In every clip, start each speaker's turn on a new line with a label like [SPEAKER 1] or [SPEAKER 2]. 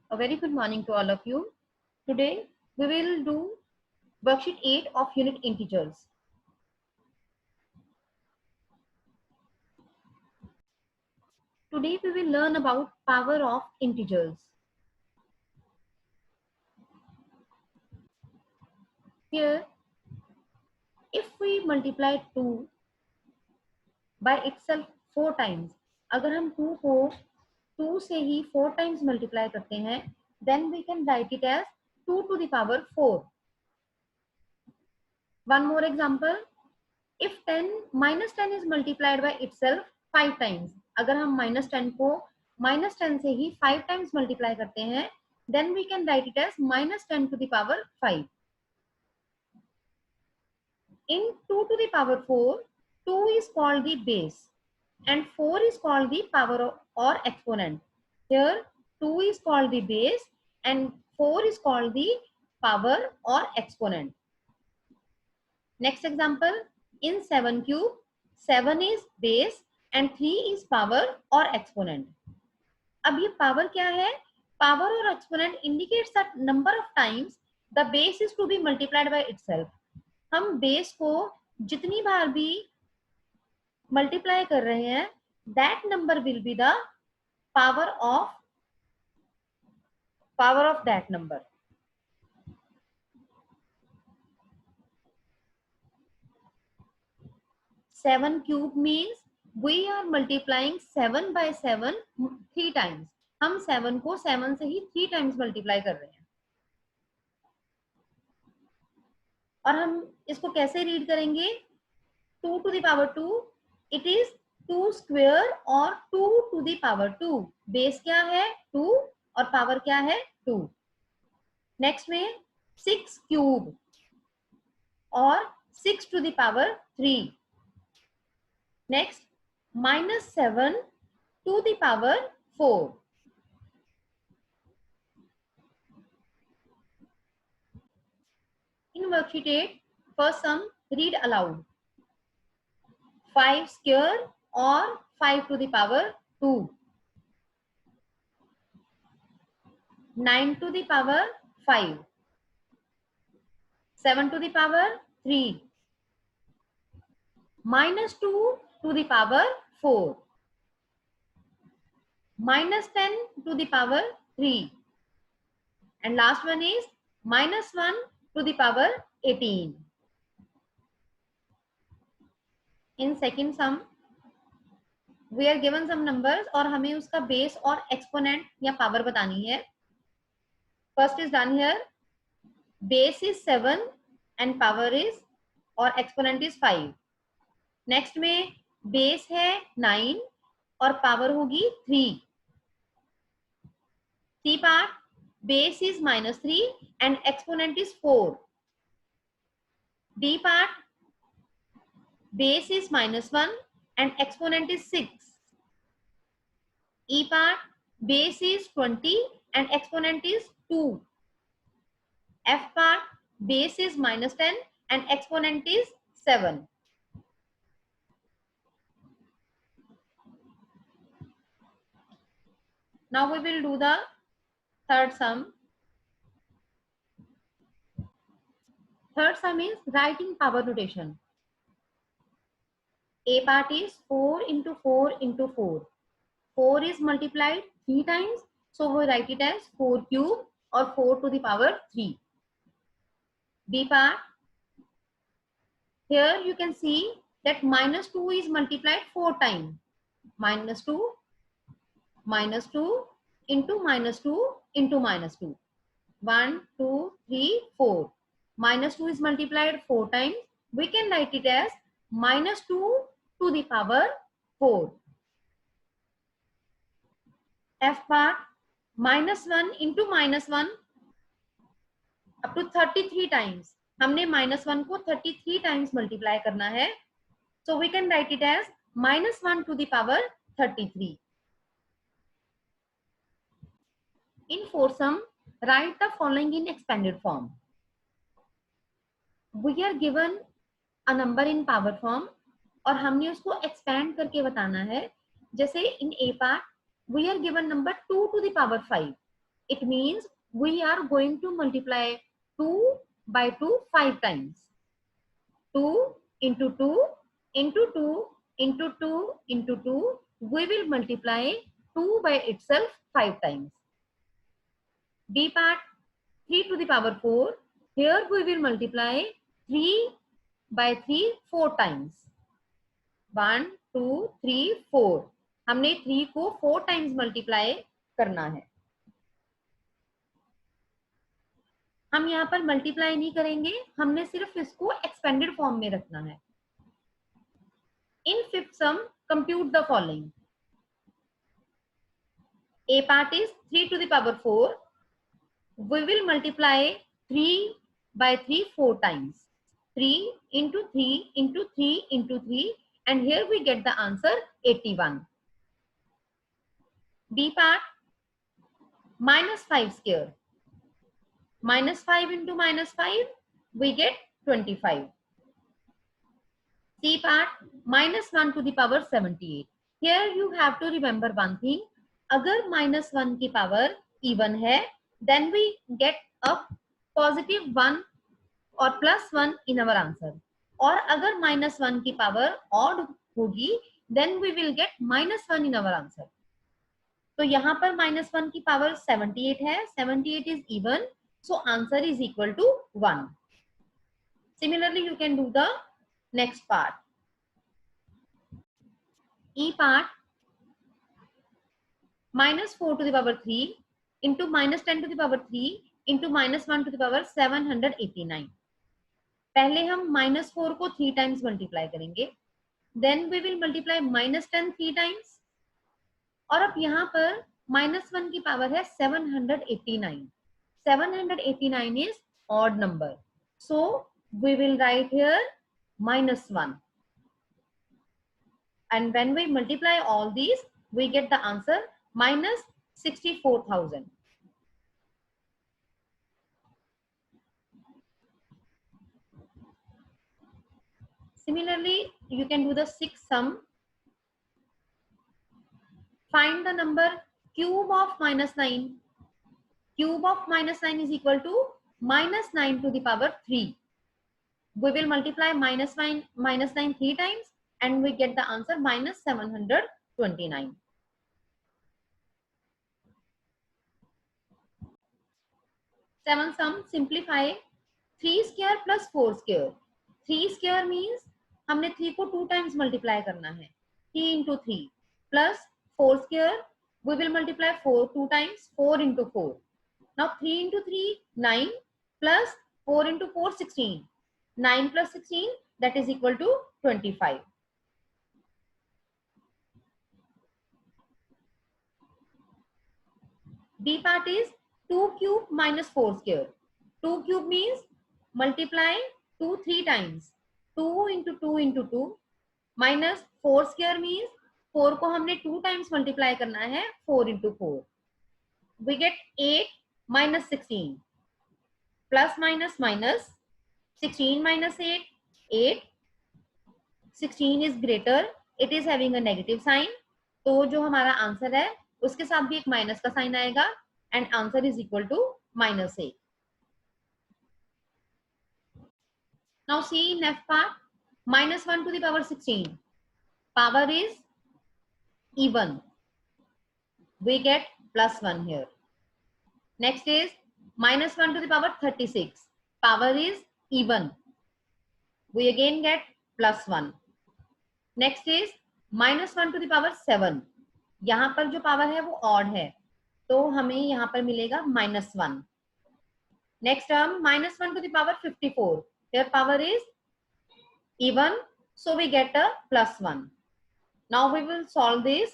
[SPEAKER 1] A very good morning to all of you. Today we will do worksheet 8 of unit integers. Today we will learn about power of integers. Here, if we multiply 2 by itself 4 times, अगर हम 2 को 2 से ही 4 times multiply करते हैं, then we can write it as 2 to the power 4. One more example. If 10 minus 10 is multiplied by itself 5 times, अगर हम minus 10 को minus 10 से ही 5 times multiply करते हैं, then we can write it as minus 10 to the power 5. In 2 to the power 4, 2 is called the base and 4 is called the power or exponent. Here 2 is called the base and 4 is called the power or exponent. Next example, in 7 cube, 7 is base and 3 is power or exponent. अब ये power क्या है? Power or exponent indicates that number of times the base is to be multiplied by itself. हम base को जितनी बार भी multiply कर रहे हैं, that number will be the power of that number. 7 cube means we are multiplying 7 by 7 3 times. हम 7 को 7 से ही 3 times multiply कर रहे हैं. और हम इसको कैसे रीड करेंगे? 2 to the power 2, it is 2 square और 2 to the power 2. बेस क्या है? 2 और पावर क्या है? 2. नेक्स्ट में 6 क्यूब और 6 to the power 3. Next, minus 7 to the power 4. In worksheet 8, first sum, read aloud. 5 square or 5 to the power 2. 9 to the power 5. 7 to the power 3. Minus 2 to the power 4. Minus 10 to the power 3. And last one is minus 1 to the power 18. In second sum, we are given some numbers और हमें उसका base और exponent या power बतानी है. First is done here. Base is 7 and power is और exponent is 5. Next में base है 9 और power होगी 3. C part, base is minus 3 and exponent is 4. D part, base is minus 1 and exponent is 6. E part, base is 20 and exponent is 2. F part, base is minus 10 and exponent is 7. Now we will do the third sum. Third sum is writing power notation. A part is 4 into 4 into 4. 4 is multiplied 3 times, so we write it as 4 cube or 4 to the power 3. B part, here you can see that minus 2 is multiplied 4 times. Minus 2 into minus 2 into minus 2. 1, 2, 3, 4. Minus 2 is multiplied 4 times. We can write it as minus 2 to the power 4. F part, minus 1 into minus 1 up to 33 times. हमने minus 1 को 33 times multiply करना है. So we can write it as minus 1 to the power 33. In fourth sum, write the following in expanded form. We are given a number in power form और हमने उसको expand करके बताना है. जैसे in A part, we are given number 2 to the power 5. it means we are going to multiply 2 by 2 5 times. 2 into 2 into 2 into 2 into 2, we will multiply 2 by itself 5 times. B part, 3 to the power 4. Here we will multiply 3 by 3 4 times. 1 2 3 4. हमने 3 को 4 times multiply करना है. हम यहाँ पर multiply नहीं करेंगे, हमने सिर्फ इसको एक्सपेंडेड फॉर्म में रखना है. In fifth sum, compute the following. A part is 3 to the power 4. We will multiply 3 by 3 4 times. 3 into 3 into 3 into 3, and here we get the answer 81. B part, minus 5 square. Minus 5 into minus 5, we get 25. C part, minus 1 to the power 78. Here you have to remember one thing. अगर minus 1 की power even है, then we get a positive 1 or plus 1 in our answer. और अगर minus 1 की power odd होगी, then we will get minus 1 in our answer. तो यहाँ पर minus 1 की power 78 है. 78 is even, so answer is equal to 1. Similarly, you can do the next part. E part, minus 4 to the power 3 into minus 10 to the power 3 into minus 1 to the power 789. पहले हम minus 4 को 3 times multiply करेंगे. Then we will multiply minus 10 3 times. और अब यहाँ पर minus 1 की power है 789. 789 is odd number. So we will write here minus 1. And when we multiply all these, we get the answer minus 64,000. Similarly, you can do the sixth sum. Find the number cube of minus 9. Cube of minus 9 is equal to minus 9 to the power 3. We will multiply minus 9 3 times, and we get the answer minus 729. Seventh sum, simplify 3 square plus 4 square. 3 square means हमने 3 को 2 times multiply करना है. 3 into 3 plus 4 square, we will multiply 4 2 times. 4 into 4. Now 3 into 3 9 plus 4 into 4 16. 9 plus 16, that is equal to 25. B part is 2 cube minus 4 square. 2 cube means multiply 2 3 times. 2 into 2 into 2 minus 4 square means 4 को हमने 2 times multiply करना है. 4 into 4. We get 8 minus 16. Plus minus minus. 16 minus 8. 8. 16 is greater. It is having a negative sign. तो जो हमारा answer है उसके साथ भी एक माइनस का साइन आएगा, and answer is equal to minus 8. Now see in F part, minus 1 to the power 16. Power is even. We get plus 1 here. Next is minus 1 to the power 36. Power is even. We again get plus 1. Next is minus 1 to the power 7. यहाँ पर जो power है वो odd है, तो हमें यहाँ पर मिलेगा minus 1. Next term minus 1 to the power 54. Here power is even, so we get a plus 1. Now we will solve this.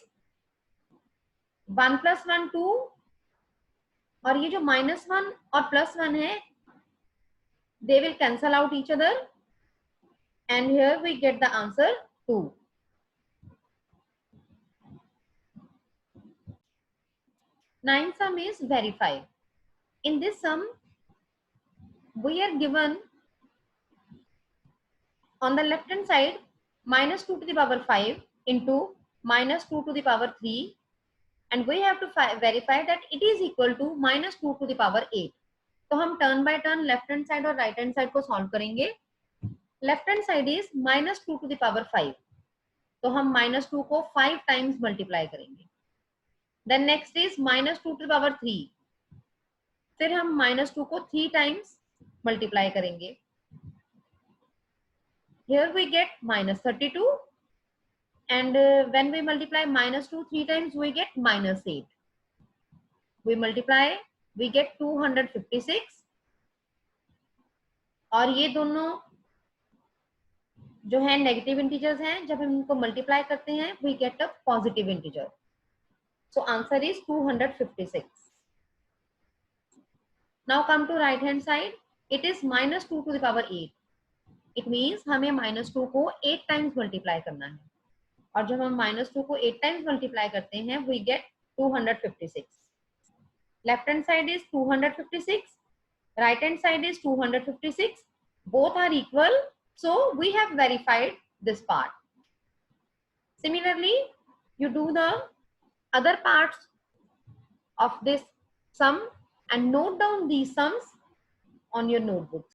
[SPEAKER 1] 1 plus 1 2, और ये जो minus 1 और plus 1 है, they will cancel out each other, and here we get the answer 2. Ninth sum is verify. In this sum, we are given on the left hand side minus 2 to the power 5 into minus 2 to the power 3, and we have to verify that it is equal to -2 to the power 8. तो हम turn by turn left hand side और right hand side को solve करेंगे. Left hand side is -2 to the power 5, तो हम -2 को 5 times multiply करेंगे. Then next is -2 to the power 3, फिर हम -2 को 3 टाइम्स मल्टीप्लाई करेंगे. Here we get -32, and when we multiply -2 3 times we get -8. We multiply, we get 256, और ये दोनों जो है नेगेटिव इंटीजर्स हैं, जब हम इनको मल्टीप्लाई करते हैं we get a positive integer. So answer is 256. Now come to right hand side. It is -2 to the power 8. It means हमें -2 को 8 टाइम्स मल्टीप्लाई करना है, और जब हम -2 को 8 टाइम्स मल्टीप्लाई करते हैं we get 256. Left hand side is 256, right hand side is 256. Both are equal, so we have verified this part. Similarly, you do the other parts of this sum and note down these sums on your notebooks.